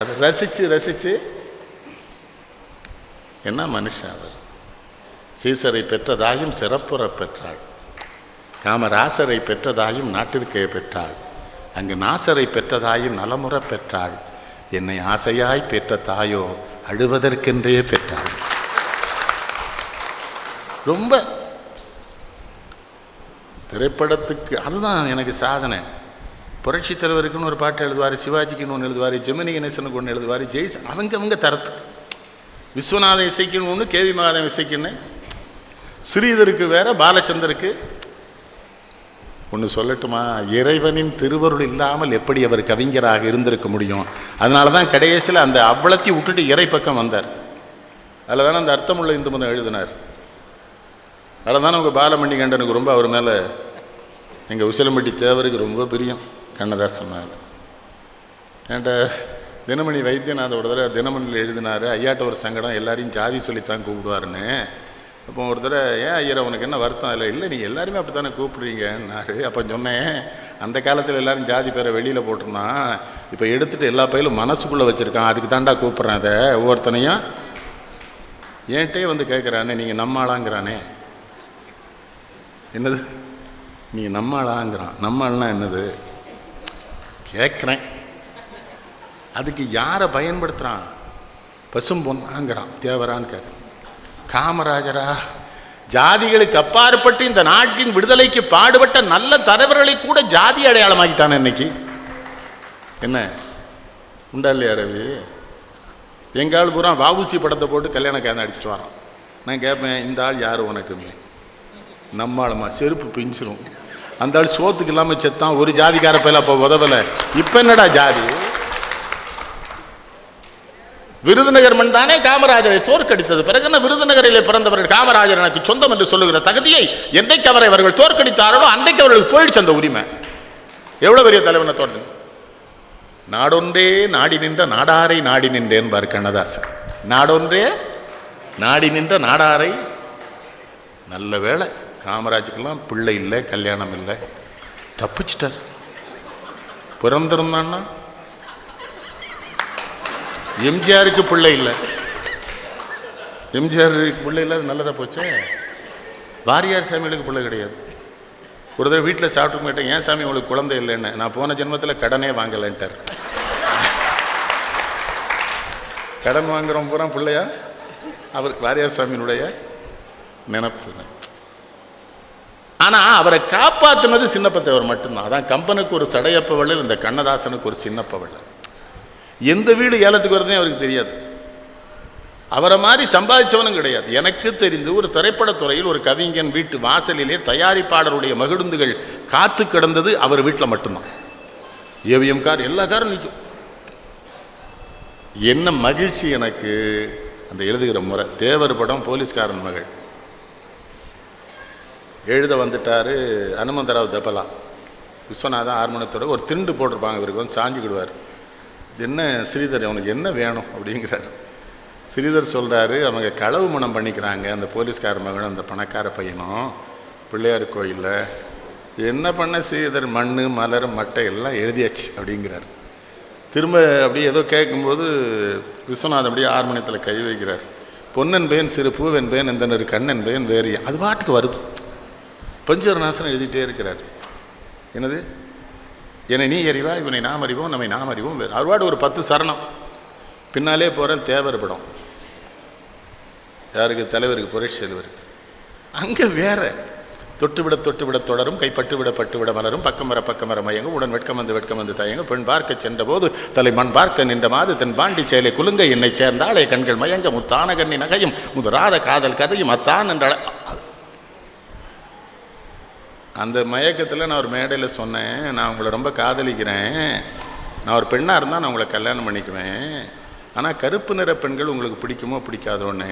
அதை ரசித்து ரசித்து என்ன மனுஷன் அவர். சீசரை பெற்றதாயும் சிறப்புற பெற்றாள், காமராசரை பெற்றதாயும் நாட்டிற்கே பெற்றாள், அங்கு நாசரை பெற்றதாயும் நலமுற பெற்றாள், என்னை ஆசையாய் பெற்ற தாயோ அழுவதற்கென்றே பெற்றாள். ரொம்ப திரைப்படத்துக்கு அதுதான் எனக்கு சாதனை. புரட்சி தலைவருக்குன்னு ஒரு பாட்டு எழுதுவார், சிவாஜிக்குன்னு ஒன்று எழுதுவார், ஜெமினி கணேசனுக்கு ஒன்று எழுதுவார், ஜெய்ஸ் அவங்க தரத்துக்கு. விஸ்வநாதன் இசைக்குன்னு ஒன்று, கேவி மகாதேவன் இசைக்குன்னு, ஸ்ரீதருக்கு வேற, பாலச்சந்தருக்கு ஒன்று. சொல்லட்டுமா, இறைவனின் திருவருள் இல்லாமல் எப்படி அவர் கவிஞராக இருந்திருக்க முடியும்? அதனால தான் கடைசியில் அந்த அவ்வளத்தையும் விட்டுட்டு இறை பக்கம் வந்தார். அதில் தானே அந்த அர்த்தமுள்ள இந்து மதம் எழுதினார். அதில் தானே உங்கள் பாலமணிகண்டனுக்கு ரொம்ப அவர் மேலே, எங்கள் உசிலம்பட்டி தேவருக்கு ரொம்ப பிரியம் கண்ணதாசன் மேலே. என்கிட்ட தினமணி வைத்தியநாத ஒரு தடவை தினமணியில் எழுதினார், ஐயாட்ட ஒரு சங்கடம், எல்லாரையும் ஜாதி சொல்லித்தான் கூப்பிடுவாருன்னு. அப்போ ஒரு தடவை, ஏன் ஐயரை உனக்கு என்ன வருத்தம்? இல்லை நீங்கள் எல்லாருமே அப்படி தானே கூப்பிடுறீங்கன்னாரு. அப்போ சொன்னேன், அந்த காலத்தில் எல்லோரும் ஜாதி பேரை வெளியில் போட்டிருந்தான், இப்போ எடுத்துகிட்டு எல்லா பயிலும் மனசுக்குள்ளே வச்சுருக்கான், அதுக்கு தாண்டா கூப்பிட்றேன். அதை ஒவ்வொருத்தனையும் ஏன்ட்டே வந்து கேட்குறானே, நீங்கள் நம்மளாங்கிறானே. என்னது நீங்கள் நம்மளாங்கிறான்? நம்மள்னா என்னது கேட்குறேன். அதுக்கு யாரை பயன்படுத்துகிறான்? பசும் பொன்னாங்கிறான், தேவரான்னு கேட்குறான். காமராஜரா? ஜாதிகளுக்கு அப்பாற்பட்டு இந்த நாட்டின் விடுதலைக்கு பாடுபட்ட நல்ல தலைவர்களை கூட ஜாதி அடையாளமாக்கிட்டான். இன்னைக்கு என்ன உண்டா இல்லையா ரவி? எங்கால் பூரா வாவுசி படத்தை போட்டு கல்யாண கேந்த அடிச்சுட்டு வரான். நான் கேட்பேன், இந்த ஆள் யார் உனக்குமே? நம்மாளுமா செருப்பு பிஞ்சிரும். அந்த ஆள் சோத்துக்கு இல்லாமல் செத்தான், ஒரு ஜாதிக்கார பையில அப்போ உதவலை. இப்போ என்னடா ஜாதி? விருதுநகர் மண் தானே காமராஜரை தோற்கடித்தது. பிறகு என்ன, விருதுநகரிலே பிறந்தவர்கள் காமராஜர் எனக்கு சொந்தம் என்று சொல்லுகிற தகுதியை என்றைக்கு அவரை அவர்கள் தோற்கடித்தார்களோ அன்றைக்கு அவர்களுக்கு போயிடுச்சு அந்த உரிமை. எவ்வளவு பெரிய தலைவனை தோற்று. நாடொன்றே நாடி நின்ற நாடாரை நாடி நின்றேன் பார் கண்ணதாசன். நாடொன்றே நாடி நின்ற நாடாரை. நல்ல வேளை காமராஜுக்கெல்லாம் பிள்ளை இல்லை, கல்யாணம் இல்லை, தப்பிச்சிட்டார். பிறந்திருந்தான்னா எம்ஜிஆருக்கு பிள்ளை இல்லை, எம்ஜிஆருக்கு பிள்ளை இல்லை, அது நல்லதாக போச்சே. வாரியார் சாமிகளுக்கு பிள்ளை கிடையாது. ஒரு தடவை வீட்டில் சாப்பிட்டு போயிட்டேன், ஏன் சாமி உங்களுக்கு குழந்தை இல்லைன்னு. நான் போன ஜென்மத்தில் கடனே வாங்கலைன்ட்டார். கடன் வாங்குறோம் பூரா பிள்ளையா? அவர் வாரியார் சாமியினுடைய நினப்பு. ஆனால் அவரை காப்பாற்றினது சின்னப்பத்தவர் மட்டும்தான். அதான் கம்பனுக்கு ஒரு சடையப்ப வள்ளல், இந்த கண்ணதாசனுக்கு ஒரு சின்னப்ப வள்ளல். எந்த வீடு ஏலத்துக்கு வருதுன்னே அவருக்கு தெரியாது. அவரை மாதிரி சம்பாதிச்சவனும் கிடையாது. எனக்கு தெரிந்து ஒரு திரைப்படத்துறையில் ஒரு கவிஞன் வீட்டு வாசலிலே தயாரிப்பாளருடைய மகிழுந்துகள் காத்து கிடந்தது அவர் வீட்டில் மட்டும்தான். ஏவிஎம் கார், எல்லா காரும் நிற்கும். என்ன மகிழ்ச்சி எனக்கு அந்த எழுதுகிற முறை. தேவர் படம் போலீஸ்காரன் மகள் எழுத வந்துட்டார். அனுமந்தராவ் தபலா, விஸ்வநாதன் ஆர்மணத்தோட ஒரு திண்டு போட்டிருப்பாங்க. இவருக்கு வந்து சாஞ்சிக்கிடுவார். என்ன ஸ்ரீதர், அவனுக்கு என்ன வேணும் அப்படிங்கிறார். ஸ்ரீதர் சொல்கிறாரு, அவங்க களவு மனம் பண்ணிக்கிறாங்க அந்த போலீஸ்கார மகனும் அந்த பணக்கார பையனும் பிள்ளையார் கோயிலில். என்ன பண்ண ஸ்ரீதர்? மண் மலர் மட்டை எல்லாம் எழுதியாச்சு அப்படிங்கிறார். திரும்ப அப்படியே ஏதோ கேட்கும்போது விஸ்வநாதன் அப்படியே ஆர்மணியத்தில் கை வைக்கிறார். பொன்னன் பேன் சிறு பூவென் பேன் எந்தனரு கண்ணன் பேன் வேறு, அது பாட்டுக்கு வருது. பஞ்சவர்ணாசனம் எழுதிட்டே இருக்கிறார். என்னது, என்னை நீ அறிவா, இவனை நாம் அறிவோம், நம்மை நாம் அறிவோம் வேறு. அவர்பாடு ஒரு 10 சரணம். பின்னாலே போகிறேன் தேவர் படம். யாருக்கு? தலைவருக்கு, புரட்சி தலைவருக்கு. அங்கே வேற, தொட்டுவிட தொட்டுவிட தொடரும், கைப்பட்டுவிட பட்டுவிட மலரும், பக்கமர பக்கமர மயங்கும், உடன் வெட்கம் வந்து தயங்க, பெண் பார்க்க சென்ற போது தலை மண் பார்க்க நின்ற மாது தென் பாண்டி சேலை குலுங்க, என்னை சேர்ந்தாலே கண்கள் மயங்க, முத்தான கண்ணி நகையும் முதுராத காதல் கதையும் அத்தான் என்ற அந்த மயக்கத்தில் நான் ஒரு மேடையில் சொன்னேன், நான் உங்களை ரொம்ப காதலிக்கிறேன், நான் ஒரு பெண்ணாக இருந்தால் நான் உங்களை கல்யாணம் பண்ணிக்குவேன், ஆனால் கருப்பு நிற பெண்கள் உங்களுக்கு பிடிக்குமோ பிடிக்காதோன்னு.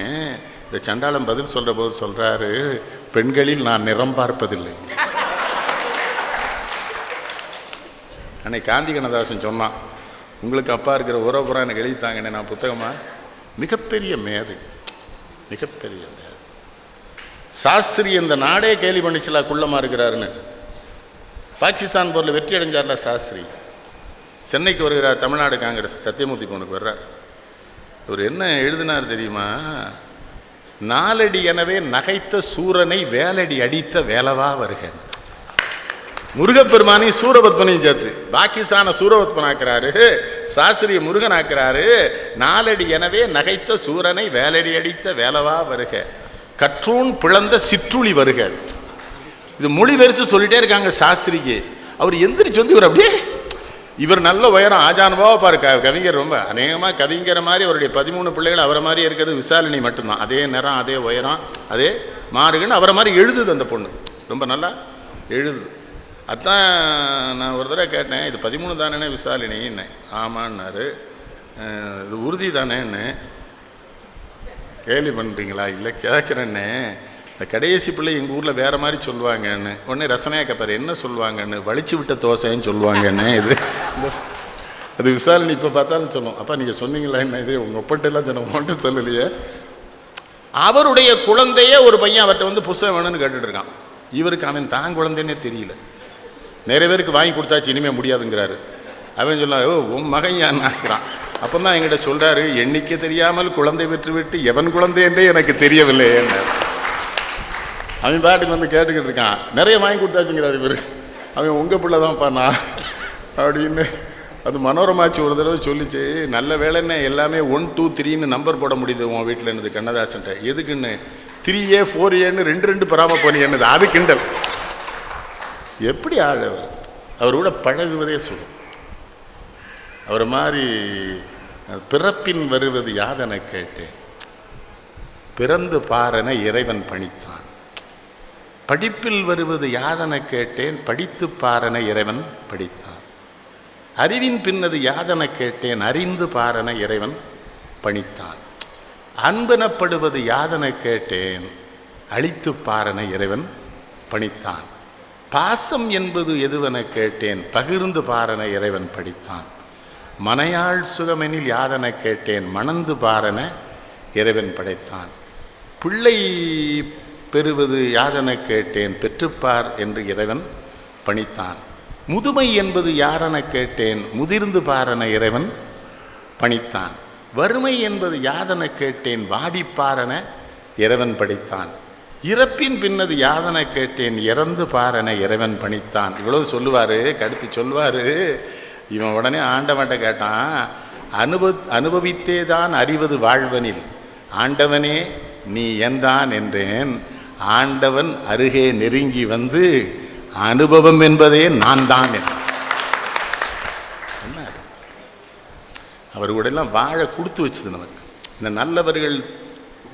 இந்த சண்டாளம் பதில் சொல்கிற போது சொல்கிறாரு, பெண்களில் நான் நிறம் பார்ப்பதில்லை. அன்னைக்கு காந்தி கண்ணதாசன் சொன்னான், உங்களுக்கு அப்பா இருக்கிற உறவுபுறம் எனக்கு எழுதித்தாங்கன்னு. நான் புத்தகமாக மிகப்பெரிய மேதை, மிகப்பெரிய மேதை. சாஸ்திரி இந்த நாடே கேலி பண்ணிச்சலா குள்ளமாக இருக்கிறாருன்னு. பாகிஸ்தான் போரில் வெற்றி அடைஞ்சார்ல சாஸ்திரி, சென்னைக்கு வருகிறார். தமிழ்நாடு காங்கிரஸ் சத்தியமூர்த்தி பவனுக்கு வர்றார். இவர் என்ன எழுதினார் தெரியுமா? நாலடி எனவே நகைத்த சூரனை வேலடி அடித்த வேலவா வருக. முருகப்பெருமானி சூரபத்மனையும் சேர்த்து பாகிஸ்தான சூரபத்மனாக்குறாரு, சாஸ்திரிய முருகன் ஆக்குறாரு. நாலடி எனவே நகைத்த சூரனை வேலடி அடித்த வேலவா வருக, கற்றூன் பிளந்த சிற்றுளி வருக. இது மொழிபெயர்த்து சொல்லிட்டே இருக்காங்க சாஸ்திரிக்கு. அவர் எந்திரிச்சு வந்து இவர் அப்படியே, இவர் நல்ல உயரம் ஆஜானுபாவா பாரு. கவிஞர் ரொம்ப அநேகமாக கவிஞர் மாதிரி அவருடைய 13 பிள்ளைகள் அவரை மாதிரி இருக்கிறது விசாலினி மட்டும்தான். அதே நிறம், அதே உயரம், அதே மாறுகன்னு அவரை மாதிரி எழுதுது அந்த பொண்ணு, ரொம்ப நல்லா எழுதுது. அதான் நான் ஒரு தடவை கேட்டேன், இது 13 தானே விசாலினின்னு. ஆமான்னாரு. இது உறுதி தானேன்னு. கேள்வி பண்ணுறீங்களா? இல்லை கேட்குறேன்னு. இந்த கடைசி பிள்ளை எங்கள் ஊரில் வேறு மாதிரி சொல்லுவாங்கன்னு. உடனே ரசனையாக கேட்பார், என்ன சொல்லுவாங்கன்னு? வலிச்சு விட்ட தோசைன்னு சொல்லுவாங்கன்னு. இது அது விசாலினி இப்போ பார்த்தாலும் சொல்லும். அப்பா நீங்கள் சொன்னீங்களா என்ன? இது உங்கள் ஒப்பட்டெல்லாம் சொன்ன மட்டும் சொல்லலையே. அவருடைய குழந்தையே ஒரு பையன் அவர்கிட்ட வந்து புஸ்தகம் வேணும்னு கேட்டுட்டு இருக்கான். இவருக்கு அவன் தான் குழந்தைன்னே தெரியல. நிறைய பேருக்கு வாங்கி கொடுத்தாச்சு, இனிமேல் முடியாதுங்கிறாரு. அவன் சொல்ல, ஓ உன் மகன் யான்னாக்குறான். அப்போ தான் என்கிட்ட சொல்கிறாரு, எண்ணிக்கை தெரியாமல் குழந்தை பெற்று விட்டு எவன் குழந்தை என்றே எனக்கு தெரியவில்லை என்ன. அவன் பாட்டுக்கு வந்து கேட்டுக்கிட்டு இருக்கான். நிறைய வாங்கி கொடுத்தாச்சுங்கிறாரு இவர். அவன் உங்கள் பிள்ளை தான் பண்ணா அப்படின்னு. அது மனோரமாச்சு ஒரு தடவை சொல்லிச்சு. நல்ல வேலைன்னு எல்லாமே 1 2 3ன்னு நம்பர் போட முடியுது உன் வீட்டில் என்னது கண்ணதாசன்ட்ட. எதுக்குன்னு 3A 4Aன்னு 2 பெறாமல் போனி என்னது, அது கிண்டல். எப்படி ஆள் அவர்? அவர் கூட பழகுவதே சொல்லும். அவர் மாதிரி பிறப்பின் வருவது யாதென கேட்டேன், பிறந்து பாரன இறைவன் பணித்தான். படிப்பில் வருவது யாதென கேட்டேன், படித்து பாரன இறைவன் படித்தான். அறிவின் பின்னது யாதென கேட்டேன், அறிந்து பாரன இறைவன் பணித்தான். அன்பெனப்படுவது யாதென கேட்டேன், அழித்து பாரன இறைவன் பணித்தான். பாசம் என்பது எதுவென கேட்டேன், பகிர்ந்து பாரன இறைவன் படித்தான். மனையாள் சுகமெனில் யாதென கேட்டேன், மணந்து பாரன இறைவன் படைத்தான். பிள்ளை பெறுவது யாதென கேட்டேன், பெற்றுப்பார் என்று இறைவன் பணித்தான். முதுமை என்பது யாரென கேட்டேன், முதிர்ந்து பாரன இறைவன் பணித்தான். வறுமை என்பது யாதென கேட்டேன், வாடிப்பாரன இறைவன் படைத்தான். இறப்பின் பின்னது யாதென கேட்டேன், இறந்து பாரன இறைவன் பணித்தான். இவ்வளவு சொல்லுவார். கடுத்து சொல்லுவார். இவன் உடனே ஆண்டவன்ட்ட கேட்டான், அனுபவித்தே தான் அறிவது வாழ்வனில் ஆண்டவனே நீ எந்தான் என்றேன். ஆண்டவன் அருகே நெருங்கி வந்து அனுபவம் என்பதே நான் தான் என்ன. அவர் கூட எல்லாம் வாழ கொடுத்து வச்சது நமக்கு. இந்த நல்லவர்கள்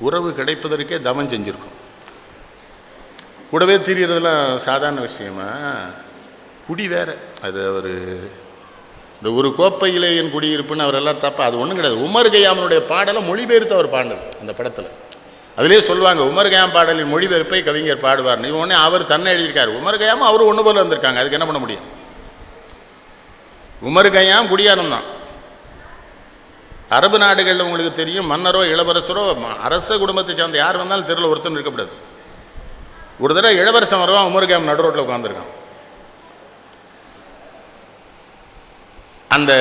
உறவு கிடைப்பதற்கே தவம் செஞ்சிருக்கும். கூடவே திரியறதுலாம் சாதாரண விஷயமா? குடி வேற. அது அவர் இந்த ஒரு கோப்பையிலே என் குடியிருப்புன்னு அவர் எல்லாம் தப்பா, அது ஒன்றும் கிடையாது. உமர் கய்யாமனுடைய பாடலை மொழிபெயர்த்து அவர் பாடினது அந்த படத்தில். அதிலே சொல்லுவாங்க, உமர் கய்யாம் பாடலின் மொழிபெயர்ப்பை கவிஞர் பாடுவார்னு. உடனே அவர் தன்னை எழுதியிருக்காரு. உமர் கய்யாம் அவர் ஒன்று போல வந்திருக்காங்க. அதுக்கு என்ன பண்ண முடியும்? உமர் கய்யாம் குடியானம் தான். அரபு நாடுகளில் உங்களுக்கு தெரியும், மன்னரோ இளவரசரோ அரச குடும்பத்தை சார்ந்த யார் வந்தாலும் தெருவில் ஒருத்தன் இருக்கக்கூடாது. ஒரு தடவை இளவரசன் வருவான், உமர் கய்யாம் நடு ரோட்டில் உட்காந்துருக்கான். அந்த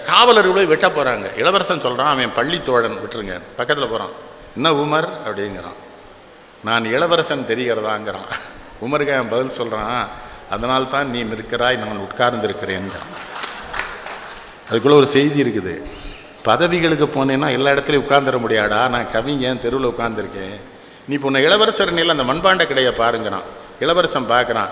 காவலர்களை வெட்ட போகிறாங்க. இளவரசன் சொல்கிறான், அவன் பள்ளி தோழன் விட்டுருங்க. பக்கத்தில் போகிறான். என்ன உமர் அப்படிங்கிறான். நான் இளவரசன் தெரிகிறதாங்கிறான். உமர் கய்யாம் பதில் சொல்கிறான், அதனால்தான் நீ நிற்கிறாய், நான் உட்கார்ந்துருக்கிறேன்கிறான். அதுக்குள்ளே ஒரு செய்தி இருக்குது. பதவிகளுக்கு போனேன்னா எல்லா இடத்துலையும் உட்கார்ந்துட முடியாடா. நான் கவிஞன், தெருவில் உட்கார்ந்துருக்கேன். நீ இப்போ உன்னை இளவரசர் நில அந்த மண்பாண்ட கடையை பாருங்கிறான். இளவரசன் பார்க்குறான்.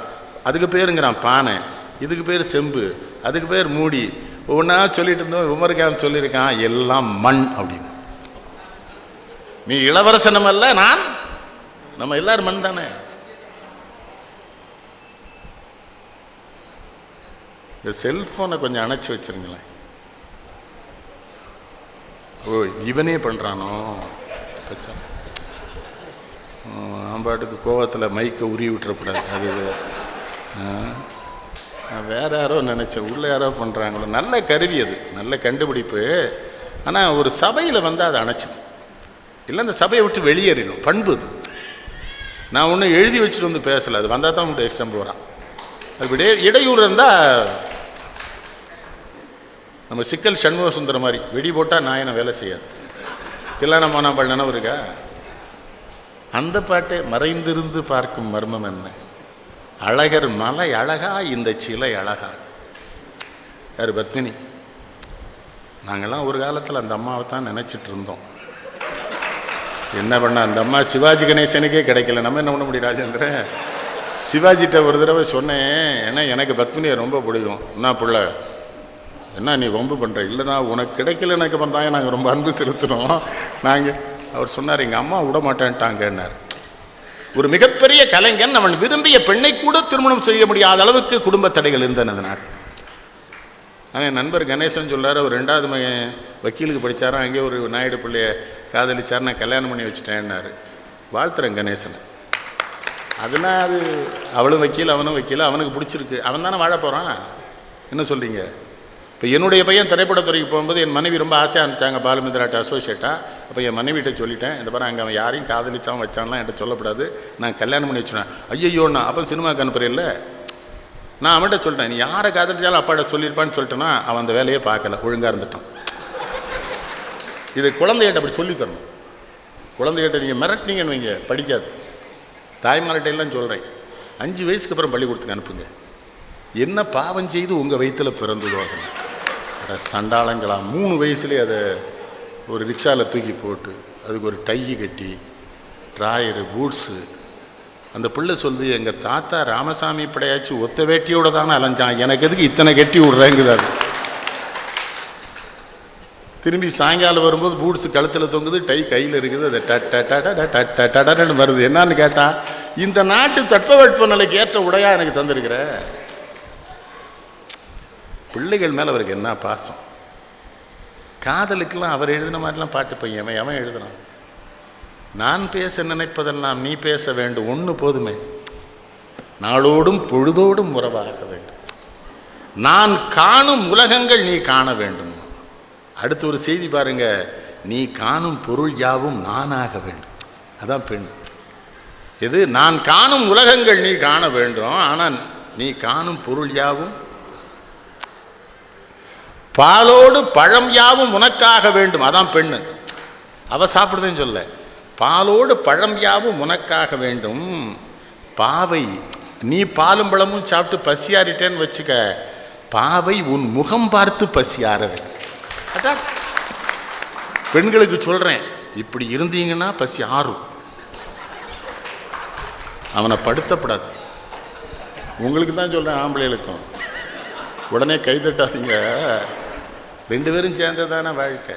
அதுக்கு பேருங்கிறான் பானை, இதுக்கு பேர் செம்பு, அதுக்கு பேர் மூடி. ஒவ்வொன்றா சொல்லிட்டு இருந்தோம். உமர் கய்யாம் சொல்லியிருக்கான், எல்லாம் மண் அப்படின்னு. நீ இளவரசனம் அல்ல, நான் நம்ம எல்லாரும் மண் தானே. இந்த செல்ஃபோனை கொஞ்சம் அணைச்சி வச்சுருங்களேன். ஓ இவனே பண்ணுறானோ பச்சா, பாட்டுக்கு கோவத்தில் மைக்கை உருவி விட்டுறக்கூடாது. அது வேற யாரோ நினச்சேன், உள்ள யாரோ பண்ணுறாங்களோ. நல்ல கருவி, அது நல்ல கண்டுபிடிப்பு. ஆனால் ஒரு சபையில் வந்து அதை அணைச்சிடும். இல்லை அந்த சபையை விட்டு வெளியேறிடும். பண்பு அது. நான் ஒன்றும் எழுதி வச்சுட்டு வந்து பேசலை, அது வந்தால் தான் உங்கள்கிட்ட எக்ஸ்டம்பிள் வரான். அது இடையூறு இருந்தால் நம்ம சிக்கல் சண்முக சுந்தரம் மாதிரி வெடி போட்டால் நாயனை வேலை செய்யாது. தில்லான மானாம்பாள் நினைவு இருக்கா? அந்த பாட்டே மறைந்திருந்து பார்க்கும் மர்மம் என்ன, அழகர் மலை அழகா இந்த சிலை அழகா. யார்? பத்மினி. நாங்கள்லாம் ஒரு காலத்தில் அந்த அம்மாவை தான் நினச்சிட்டு இருந்தோம். என்ன பண்ண, அந்த அம்மா சிவாஜி கணேசனுக்கே கிடைக்கல, நம்ம என்ன பண்ண முடியும் ராஜேந்திரன்? சிவாஜிட்ட ஒரு தடவை சொன்னேன், ஏன்னா எனக்கு பத்மினியை ரொம்ப பிடிக்கும். என்ன பிள்ளை, என்ன நீ ரொம்ப பண்ணுற? இல்லைனா உனக்கு கிடைக்கலன்னு அப்புறம் தான் நாங்கள் ரொம்ப அன்பு செலுத்தினோம். அவர் சொன்னார், எங்கள் அம்மா விட மாட்டேன்ட்டாங்கன்னார். ஒரு மிகப்பெரிய கலைஞன் அவன் விரும்பிய பெண்ணை கூட திருமணம் செய்ய முடியாத அளவுக்கு குடும்ப தடைகள் இருந்தன அந்த நாட்டில். என் நண்பர் கணேசன் சொல்கிறார், அவர் 2வது மகன் வக்கீலுக்கு படித்தாரா, அங்கேயே ஒரு நாயுடு பிள்ளைய காதலிச்சார், நான் கல்யாணம் பண்ணி வச்சுட்டேன்னாரு. வாழ்த்துறேன் கணேசனை. அதெல்லாம் அது அவளும் வக்கீல் அவனும் வக்கீல், அவனுக்கு பிடிச்சிருக்கு, அவன் தானே வாழ போகிறான். என்ன சொல்கிறீங்க? இப்போ என்னுடைய பையன் திரைப்படத்துறைக்கு போகும்போது என் மனைவி ரொம்ப ஆசையாக அனுப்பிச்சாங்க பாலுமந்திராட்ட அசோசியேட்டாக. அப்போ என் மனைவிட்ட சொல்லிட்டேன், இந்த பாரு அங்கே அவன் யாரையும் காதலிச்சான் வச்சான்லாம் என்கிட்ட சொல்லக்கூடாது, நான் கல்யாணம் பண்ணி வச்சுனேன். ஐயோண்ணா அப்போ சினிமாவுக்கு அனுப்புறேன்ல. நான் அவன்கிட்ட சொல்லிட்டேன், நீ யாரை காதலிச்சாலும் அப்பாட்ட சொல்லியிருப்பான்னு சொல்லிட்டேன்னா அவன் அந்த வேலையே பார்க்கல, ஒழுங்காக இருந்துட்டான். இது குழந்தைகிட்ட அப்படி சொல்லித்தரணும். குழந்தைகிட்ட நீங்கள் மிரட்டினீங்கன்னு வைங்க, படிக்காது. தாய்மார்கிட்டையெல்லாம் சொல்கிறேன், 5 வயசுக்கு அப்புறம் பள்ளிக்கூடத்துக்கு அனுப்புங்க. என்ன பாவம் செய்து உங்கள் வயிற்றில் பிறந்ததோ அதெல்லாம் சண்டாளங்களா. 3 வயசுலேயே அதை ஒரு ரிக்ஷாவில் தூக்கி போட்டு அதுக்கு ஒரு டை கட்டி ட்ராயரு பூட்ஸு. அந்த பிள்ளை சொல்லுது, எங்கள் தாத்தா ராமசாமி படையாச்சு ஒத்த வேட்டியோடு தானே அலைஞ்சான், எனக்கு எதுக்கு இத்தனை கட்டி விட்றேங்குது. அது திரும்பி சாயங்காலம் வரும்போது பூட்ஸு கழுத்தில் தொங்குது, டை கையில் இருக்குது, அது டன்னு வருது. என்னான்னு கேட்டால், இந்த நாட்டு தட்பவெட்ப நிலைக்கு ஏற்ற உடையாக எனக்கு தந்திருக்கிற. பிள்ளைகள் மேலே அவருக்கு என்ன பாசம். காதலுக்கெல்லாம் அவர் எழுதின மாதிரிலாம் பாட்டு பையன் அவன் எழுதுனான். நான் பேச நினைப்பதெல்லாம் நீ பேச வேண்டும், ஒன்று போதுமே, நாளோடும் பொழுதோடும் உறவாக வேண்டும், நான் காணும் உலகங்கள் நீ காண வேண்டும். அடுத்து ஒரு செய்தி பாருங்க, நீ காணும் பொருள் யாவும் நானாக வேண்டும். அதான் பெண். எது? நான் காணும் உலகங்கள் நீ காண வேண்டும், ஆனால் நீ காணும் பொருள் யாவும், பாலோடு பழம் யாவும் உனக்காக வேண்டும். அதான் பெண்ணு. அவ சாப்பிடுவேன்னு சொல்ல, பாலோடு பழம் யாவும் உனக்காக வேண்டும். பாவை, நீ பாலும் பழமும் சாப்பிட்டு பசியாரிட்டேன்னு வச்சுக்க, பாவை உன் முகம் பார்த்து பசியார வேண்டும். அதான் பெண்களுக்கு சொல்றேன், இப்படி இருந்தீங்கன்னா பசி ஆறும். அவனை படுத்தப்படாது. உங்களுக்கு தான் சொல்றேன், ஆம்பளைகளுக்கும் உடனே கைதட்டாதீங்க. 2 பேரும் சேர்ந்ததான வாழ்க்கை.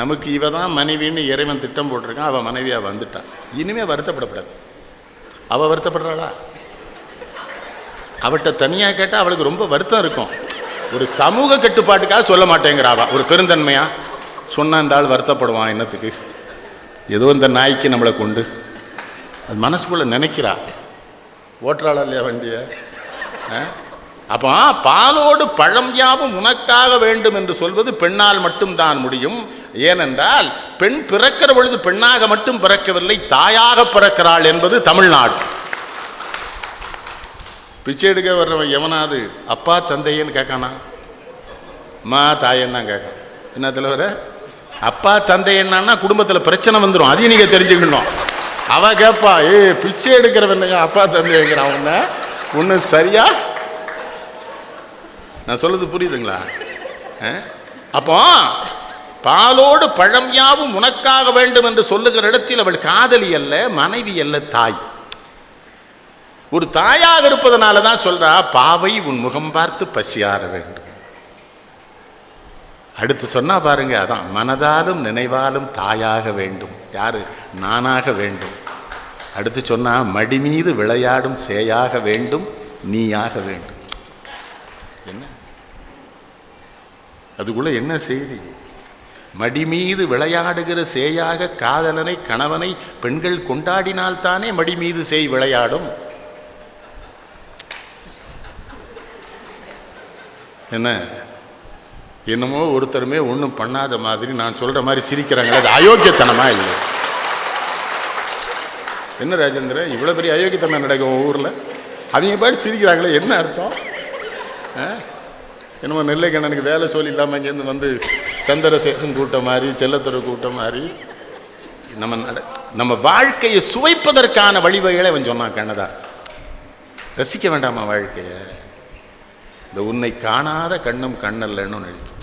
நமக்கு இவ தான் மனைவின்னு இறைவன் திட்டம் போட்டிருக்கான், அவள் மனைவியாக வந்துட்டான். இனிமேல் வருத்தப்படக்கூடாது. அவள் வருத்தப்படுறாளா? அவட்ட தனியாக கேட்டால் அவளுக்கு ரொம்ப வருத்தம் இருக்கும். ஒரு சமூக கட்டுப்பாட்டுக்காக சொல்ல மாட்டேங்கிறாவா. ஒரு பெருந்தன்மையா சொன்னால் இந்த ஆள் வருத்தப்படுவான், என்னத்துக்கு, ஏதோ இந்த நாய்க்கு நம்மளை கொண்டு, அது மனசுக்குள்ளே நினைக்கிறா. ஓட்டுறாளா இல்லையா வண்டியை? அப்போ பாலோடு பழம் யாவும் உனக்காக வேண்டும் என்று சொல்வது பெண்ணால் மட்டும்தான் முடியும். ஏனென்றால் பெண் பிறக்கிற பொழுது பெண்ணாக மட்டும் பிறக்கவில்லை, தாயாக பிறக்கிறாள் என்பது தமிழ்நாடு. பிச்சை எடுக்க வர்றவன் எவனாவது அப்பா தந்தையன்னு கேட்கானா? அம்மா தாயன்னு தான் கேட்கான். என்ன தலைவர, அப்பா தந்தை என்னன்னா குடும்பத்தில் பிரச்சனை வந்துடும், அதையும் நீங்கள் தெரிஞ்சுக்கணும். அவ கேட்பா, பிச்சை எடுக்கிறவன் அப்பா தந்தைங்கிறான். அவன ஒன்று சரியா? நான் சொல்லுது புரியுதுங்களா? அப்போ பாலோடு பழம் யாவும் உனக்காக வேண்டும் என்று சொல்லுகிற இடத்தில் அவள் காதலி அல்ல, மனைவி அல்ல, தாய். ஒரு தாயாக இருப்பதனால தான் சொல்றா, பாவை உன் முகம் பார்த்து பசியார வேண்டும். அடுத்து சொன்னா பாருங்க, அதான் மனதாலும் நினைவாலும் தாயாக வேண்டும். யாரு? நானாக வேண்டும். அடுத்து சொன்னா, மடி மீது விளையாடும் சேயாக வேண்டும், நீயாக வேண்டும். என்ன அதுக்குள்ள என்ன செய்தி? மடி மீது விளையாடுகிற சேயாக காதலனை கணவனை பெண்கள் கொண்டாடினால்தானே மடி மீது சேய் விளையாடும். என்ன என்னமோ ஒருத்தருமே ஒன்றும் பண்ணாத மாதிரி நான் சொல்ற மாதிரி சிரிக்கிறாங்களே, அது அயோக்கியத்தனமா இல்லை? என்ன ராஜேந்திரன், இவ்வளோ பெரிய அயோக்கியத்தனம் நடக்கும் ஊரில், அவங்க பாட்டு சிரிக்கிறாங்களே, என்ன அர்த்தம்? என்னமோ நெல்லைக்கண்ணனுக்கு வேலை சொல்லி இல்லாமல் இங்கேருந்து வந்து சந்திரசேகரன் கூட்டம் மாதிரி செல்லத்துறை கூட்டம் மாதிரி நம்ம வாழ்க்கையை சுவைப்பதற்கான வழிவகைகளை அவன் சொன்னான் கண்ணதாஸ். ரசிக்க வேண்டாமா வாழ்க்கைய? இந்த உன்னை காணாத கண்ணும் கண்ணல்லன்னு நினைக்கும்,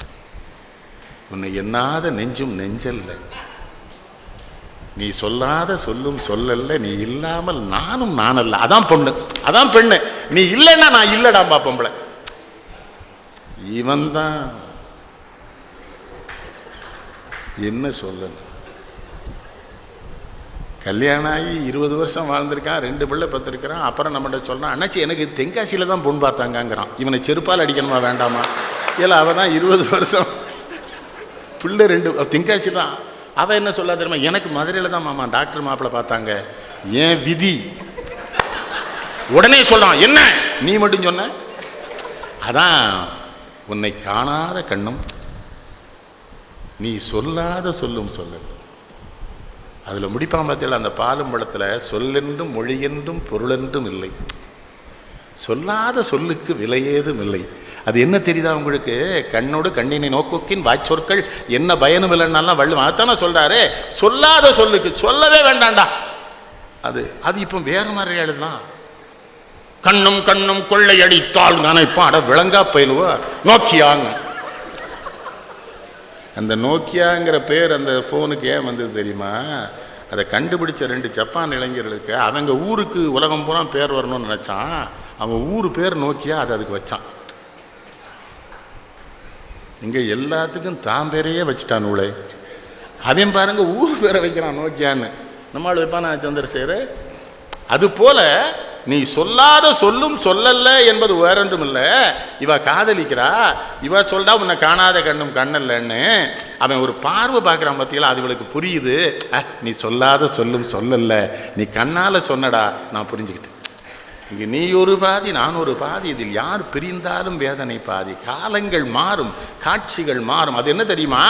உன்னை எண்ணாத நெஞ்சும் நெஞ்சல்ல, நீ சொல்லாத சொல்லும் சொல்லல்ல, நீ இல்லாமல் நானும் நானல்ல. அதான் பொண்ணு, அதான் பெண்ணு. நீ இல்லைன்னா நான் இல்லடாம்பா பொம்பளை. இவன் தான் என்ன சொல்லணும். கல்யாணம் ஆகி 20 வருஷம் வாழ்ந்திருக்கான், 2 பிள்ளை பத்திருக்கிறான். அப்புறம் நம்மகிட்ட சொல்கிறான், அண்ணாச்சி எனக்கு தென்காசியில் தான் பொண்ணு பார்த்தாங்கங்கிறான். இவனை செருப்பால் அடிக்கணுமா வேண்டாமா? இல்லை அவன் தான் 20 வருஷம் பிள்ளை 2 தென்காசி தான். அவன் என்ன சொல்ல தெரியுமா, எனக்கு மதுரையில் தான் மாமா டாக்டர் மாப்பிள்ளை பார்த்தாங்க. ஏன் விதி? உடனே சொல்கிறான், என்ன நீ மட்டும் சொன்ன? அதான் உன்னை காணாத கண்ணும் நீ சொல்லாத சொல்லும் சொல்லல். அதில் முடிப்பான் பார்த்தீங்களா அந்த பாலும் பழத்தில், சொல்லென்றும் மொழியென்றும் பொருளென்றும் இல்லை, சொல்லாத சொல்லுக்கு விலையேதும் இல்லை. அது என்ன தெரியுதா உங்களுக்கு? கண்ணோடு கண்ணினை நோக்கோக்கின் வாய்ச்சொற்கள் என்ன பயனும் இல்லைன்னாலாம் வள்ளுவன் அதைத்தானே சொல்கிறாரு. சொல்லாத சொல்லுக்கு சொல்லவே வேண்டாண்டா. அது அது இப்போ வேறு மாதிரி எழுதலாம். கண்ணும் கண்ணும் கொள்ளையடித்தால் நினைப்பான். அட விளங்கா பயிலுவா நோக்கியாங்க. அந்த நோக்கியாங்கிற பேர் அந்த ஃபோனுக்கு ஏன் வந்தது தெரியுமா? அதை கண்டுபிடிச்ச 2 ஜப்பான் இளைஞர்களுக்கு அவங்க ஊருக்கு உலகம் பூரா பேர் வரணும்னு நினச்சான். அவன் ஊர் பேர் நோக்கியா, அது அதுக்கு வச்சான். இங்கே எல்லாத்துக்கும் தான் பேரையே வச்சுட்டான் நூலை. அவன் பாருங்க ஊர் பேரை வைக்கிறான் நோக்கியான்னு. நம்மளால் வைப்பானா சந்திரசேகர்? அது போல நீ சொல்லாத சொல்லும் சொல்லல்ல என்பது வேறொன்றும் இல்லை. இவ காதலிக்கிறா, இவ சொல்றா உன்னை காணாத கண்ணும் கண்ணல்லன்னு. அவன் ஒரு பார்வை பார்க்குறான் பார்த்தீங்களா, அது இவளுக்கு புரியுது. நீ சொல்லாத சொல்லும் சொல்லல்ல, நீ கண்ணால் சொன்னடா, நான் புரிஞ்சுக்கிட்டேன். இங்கே நீ ஒரு பாதி நான் ஒரு பாதி, இதில் யார் பிரிந்தாலும் வேதனை பாதி. காலங்கள் மாறும், காட்சிகள் மாறும். அது என்ன தெரியுமா?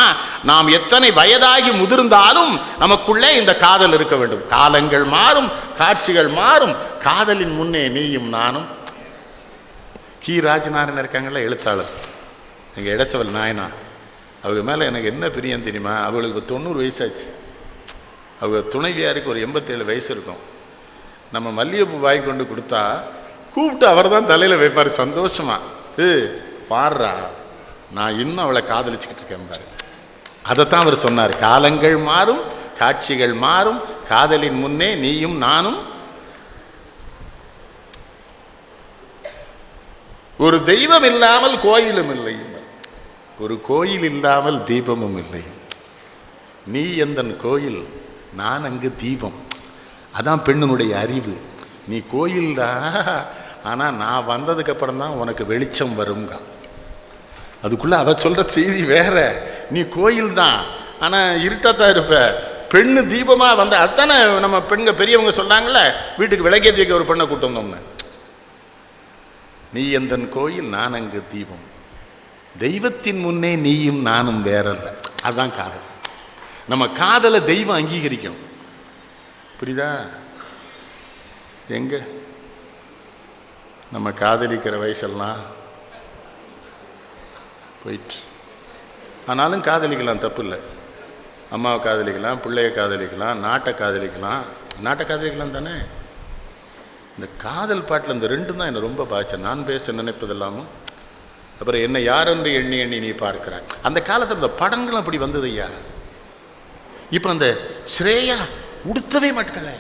நாம் எத்தனை வயதாகி முதிர்ந்தாலும் நமக்குள்ளே இந்த காதல் இருக்க வேண்டும். காலங்கள் மாறும், காட்சிகள் மாறும், காதலின் முன்னே நீயும் நானும். கி ராஜநாதன் இருக்காங்கல்ல எழுத்தாளர், எங்கள் இடசவல் நாயனா, அவங்க மேலே எனக்கு என்ன பிரியம் தெரியுமா? அவளுக்கு இப்போ 90 வயசாச்சு. அவங்க துணைவியாருக்கு ஒரு 87 வயசு இருக்கும். நம்ம மல்லிகைப்பூ வாங்கி கொண்டு கொடுத்தா கூப்பிட்டு அவர் தான் தலையில் வைப்பார் சந்தோஷமா. பாடுறா, நான் இன்னும் அவளை காதலிச்சுக்கிட்டு இருக்கேன் பாரு. அதைத்தான் அவர் சொன்னார். காலங்கள் மாறும், காட்சிகள் மாறும், காதலின் முன்னே நீயும் நானும். ஒரு தெய்வம் இல்லாமல் கோயிலும் இல்லை, ஒரு கோயில் இல்லாமல் தீபமும் இல்லை. நீ எந்தன் கோயில், நான் அங்கு தீபம். அதான் பெண்ணினுடைய அறிவு. நீ கோயில்தான், ஆனால் நான் வந்ததுக்கப்புறம் தான் உனக்கு வெளிச்சம் வருங்க. அதுக்குள்ளே அவ சொல்கிற செய்தி வேற. நீ கோயில் தான், ஆனால் இருட்டாத்தான் இருப்ப. பெண்ணு தீபமாக வந்த அதுதானே நம்ம பெண்கள் பெரியவங்க சொல்கிறாங்களே, வீட்டுக்கு விளக்கேற்றி வைக்க ஒரு பெண்ணை கூட்டு வந்தோம்னு. நீ எந்தன் கோயில், நான் அங்கு தீபம். தெய்வத்தின் முன்னே நீயும் நானும் வேறல்ல. அதுதான் காதல். நம்ம காதலை தெய்வம் அங்கீகரிக்கணும். புரியுதா? எங்க நம்ம காதலிக்கிற வயசெல்லாம் போயிட்டு, ஆனாலும் காதலிக்கலாம், தப்பு இல்லை. அம்மாவை காதலிக்கலாம், பிள்ளைய காதலிக்கலாம், நாட்டை காதலிக்கலாம். நாட்டை காதலிக்கலாம் தானே. இந்த காதல் பாட்டில் இந்த 2 தான் என்னை ரொம்ப பாய்ச்சேன். நான் பேச நினைப்பதெல்லாமும், அப்புறம் என்ன யாரென்று எண்ணி எண்ணி நீ பார்க்கிறாய். அந்த காலத்தில் இந்த படங்களும் அப்படி வந்தது ஐயா. இப்போ அந்த ஸ்ரேயா உடுத்தவே மாட்டேங்கல.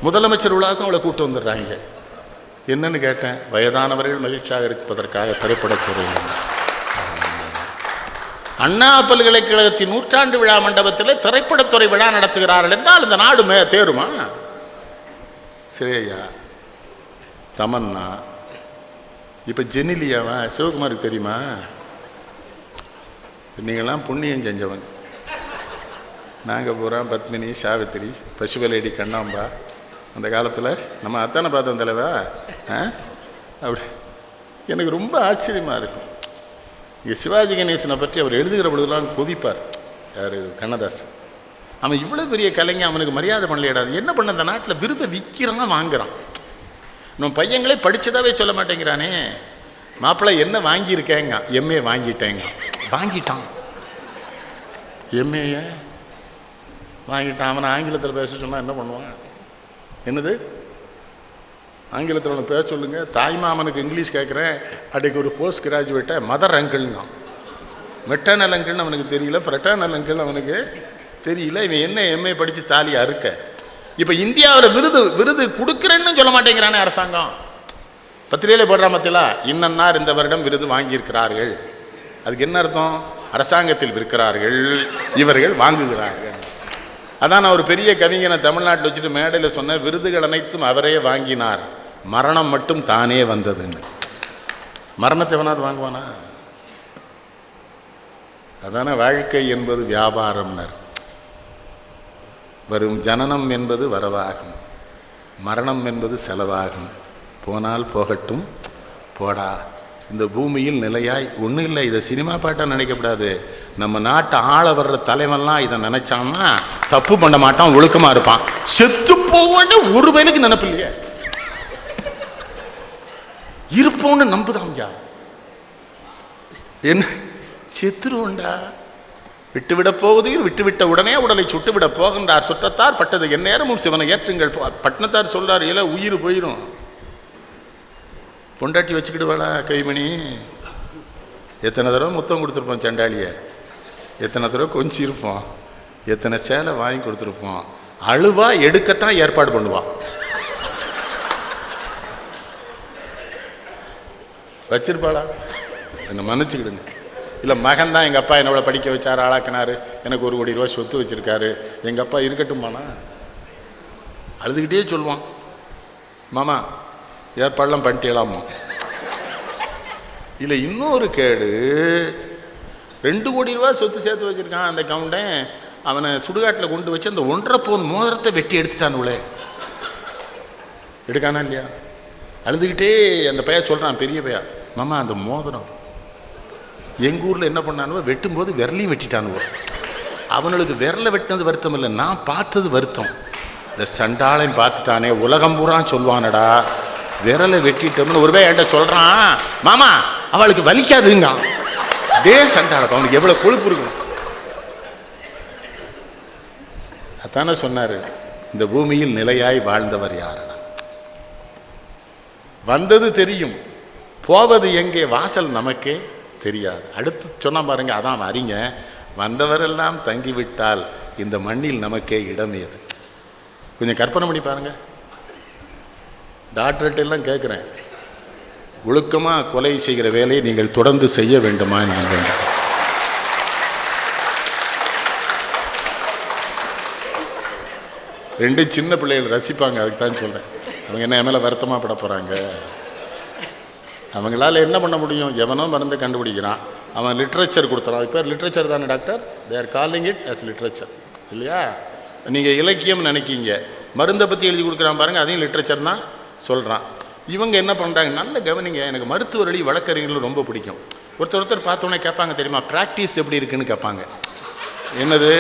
முதலமைச்சர் விழாவுக்கும் அவளை கூட்டு வந்துடுறாங்க. என்னன்னு கேட்டேன். வயதானவர்கள் மகிழ்ச்சியாக இருப்பதற்காக திரைப்படத்துறை அண்ணா பல்கலைக்கழகத்தின் 100ஆண்டு விழா மண்டபத்தில் திரைப்படத்துறை விழா நடத்துகிறார்கள் என்றால் இந்த நாடு தேருமா? ஸ்ரேயா, தமன்னா, இப்போ ஜெனிலியாவா, சிவகுமாருக்கு தெரியுமா? நீங்களாம் புண்ணியம் செஞ்சவங்க. நாங்கள் பூரா பத்மினி, சாவித்திரி, பசுவலேடி, கண்ணாம்பா. அந்த காலத்தில் நம்ம அத்தானை பார்த்தோம் தலைவா. அப்படி எனக்கு ரொம்ப ஆச்சரியமாக இருக்கும். இங்கே சிவாஜி கணேசனை பற்றி அவர் எழுதுகிற பொழுதுலாம் கொதிப்பார். யார்? கண்ணதாஸ். அவன் இவ்வளோ பெரிய கலைஞன், அவனுக்கு மரியாதை பண்ணலையடாது. என்ன பண்ண, அந்த நாட்டில் விருதை விற்கிறான், வாங்குறான். நம்ம பையங்களே படித்ததாவே சொல்ல மாட்டேங்கிறானே. மாப்பிள்ளை என்ன வாங்கியிருக்கேங்க, எம்ஏ வாங்கிட்டேங்க. வாங்கிட்டான், எம்ஏ வாங்கிட்டான். அவனை ஆங்கிலத்தில் பேச சொன்னால் என்ன பண்ணுவான்? என்னது ஆங்கிலத்தில் அவனை பேச சொல்லுங்க. தாய்மாமனுக்கு இங்கிலீஷ் கேட்குறேன், அன்றைக்கு ஒரு போஸ்ட் கிராஜுவேட்டை மதர் அங்கிள்னா. மெட்டர்னல் அங்கிள்னு அவனுக்கு தெரியல, ஃப்ரெட்டர்னல் அங்கிள் அவனுக்கு தெரியல. இவன் என்ன எம்ஏ படித்து தாலி அறுக்க. இப்போ இந்தியாவில் விருது கொடுக்குறேன்னு சொல்ல மாட்டேங்கிறானே அரசாங்கம். பத்திரிகையில் போடுற மத்தியில் இன்னன்னார் இந்த வருடம் விருது வாங்கியிருக்கிறார்கள். அதுக்கு என்ன அர்த்தம்? அரசாங்கத்தில் விற்கிறார்கள், இவர்கள் வாங்குகிறார்கள். அதான் நான் ஒரு பெரிய கவிஞனை தமிழ்நாட்டில் வச்சுட்டு மேடையில் சொன்ன, விருதுகள் அனைத்தும் அவரே வாங்கினார், மரணம் மட்டும் தானே வந்ததுன்னு. மரணத்தை வேணாது வாங்குவானா? அதான வாழ்க்கை என்பது வியாபாரம்னர். வரும் ஜனனம் என்பது வரவாகும், மரணம் என்பது செலவாகும். போனால் போகட்டும் போடா. இந்த பூமியில் நிலையாய் ஒன்றும் இல்லை. இதை சினிமா பாட்டாக நினைக்கப்படாது. நம்ம நாட்டை ஆள வர்ற தலைவன்லாம் இதை நினைச்சான்னா தப்பு பண்ண மாட்டான், ஒழுக்கமாக இருப்பான். செத்து போவோன்னு ஒரு வேலைக்கு நினப்பு இல்லையே, இருப்போன்னு நம்புதாம்யா. என்ன செத்துருவோண்டா. விட்டுவிட போவதையும் விட்டுவிட்ட உடனே உடலை சுட்டுவிட போகின்றார் சுற்றத்தார் பட்டது எந்நேரமும் சிவனை ஏற்றுங்கள். பட்டினத்தார் சொல்றார், இல்லை உயிர் போயிடும். பொண்டாட்டி வச்சுக்கிடுவாளா கைமணி? எத்தனை தடவை முத்தம் கொடுத்துருப்போம் சண்டாளியை, எத்தனை தடவை கொஞ்சம் இருப்போம், எத்தனை சேலை வாங்கி கொடுத்துருப்போம். அழுவா எடுக்கத்தான் ஏற்பாடு பண்ணுவான். வச்சிருப்பாளா? என்னை மன்னிச்சுக்கிடுங்க. இல்லை மகன் தான் எங்கள் அப்பா என்னோட படிக்க வச்சார், ஆளாக்கினார், எனக்கு 1 கோடி ரூபா சொத்து வச்சுருக்காரு, எங்கள் அப்பா இருக்கட்டும்மாண்ணா. அழுதுகிட்டே சொல்லுவான், மாமா ஏற்பாடெல்லாம் பண்ணிட்டேலாமா. இல்லை இன்னொரு கேடு, 2 கோடி ரூபா சொத்து சேர்த்து வச்சுருக்கான் அந்த கவுண்டன். அவனை சுடுகாட்டில் கொண்டு வச்சு அந்த 1.5 பவுன் மோதிரத்தை வெட்டி எடுத்துட்டானுங்களே. எடுக்கானா இல்லையா? அழுதுகிட்டே அந்த பையன் சொல்கிறான், பெரிய பையா, மாமா அந்த மோதிரம் எங்கள் ஊரில் என்ன பண்ணானுவோ, வெட்டும்போது விரலையும் வெட்டிட்டானுவோ. அவனுக்கு விரலை வெட்டினது வருத்தம் இல்லை, நான் பார்த்தது வருத்தம். இந்த சண்டாளையும் பார்த்துட்டானே, உலகம் பூரா சொல்லுவானடா விரலை வெட்டிட்டோம்னு. ஒரு பேர் என்கிட்ட சொல்கிறான், மாமா அவளுக்கு வலிக்காதுங்க. டே சண்டாள, அவனுக்கு எவ்வளோ கொழுப்பு இருக்கும். அதானே சொன்னார், இந்த பூமியில் நிலையாய் வாழ்ந்தவர் யாரடா? வந்தது தெரியும், போவது எங்கே வாசல் நமக்கே தெரியாது. அடுத்து சொன்னா பாருங்க, அதான் அறிங்க, வந்தவரெல்லாம் தங்கிவிட்டால் இந்த மண்ணில் நமக்கே இடம் ஏது. கொஞ்சம் கற்பனை பண்ணி பாருங்க. டாக்டர்கிட்ட எல்லாம் கேட்குறேன், ஒழுக்கமாக கொலை செய்கிற வேலையை நீங்கள் தொடர்ந்து செய்ய வேண்டுமா? நான் வேண்டும். ரெண்டு சின்ன பிள்ளைகள் ரசிப்பாங்க, அதுக்கு தான் சொல்கிறேன். அவங்க என்ன மேலே வருத்தமாக பட போகிறாங்க? அவங்களால என்ன பண்ண முடியும்? எவனோ மருந்து கண்டுபிடிக்கிறான், அவன் லிட்ரேச்சர் கொடுத்துறான். அது பேர் லிட்ரேச்சர் தானே doctor? They are calling it as literature இல்லையா? நீங்கள் இலக்கியம் நினைக்கிங்க, மருந்தை பற்றி எழுதி கொடுக்குறான் பாருங்கள், அதையும் லிட்ரேச்சர் தான் சொல்கிறான். இவங்க என்ன பண்ணுறாங்க, நல்ல கவனிங்க. எனக்கு மருத்துவரடி வழக்கறிஞர்களும் ரொம்ப பிடிக்கும். ஒருத்தர் பார்த்தோன்னே கேட்பாங்க தெரியுமா, ப்ராக்டிஸ் எப்படி இருக்குன்னு கேட்பாங்க. என்னது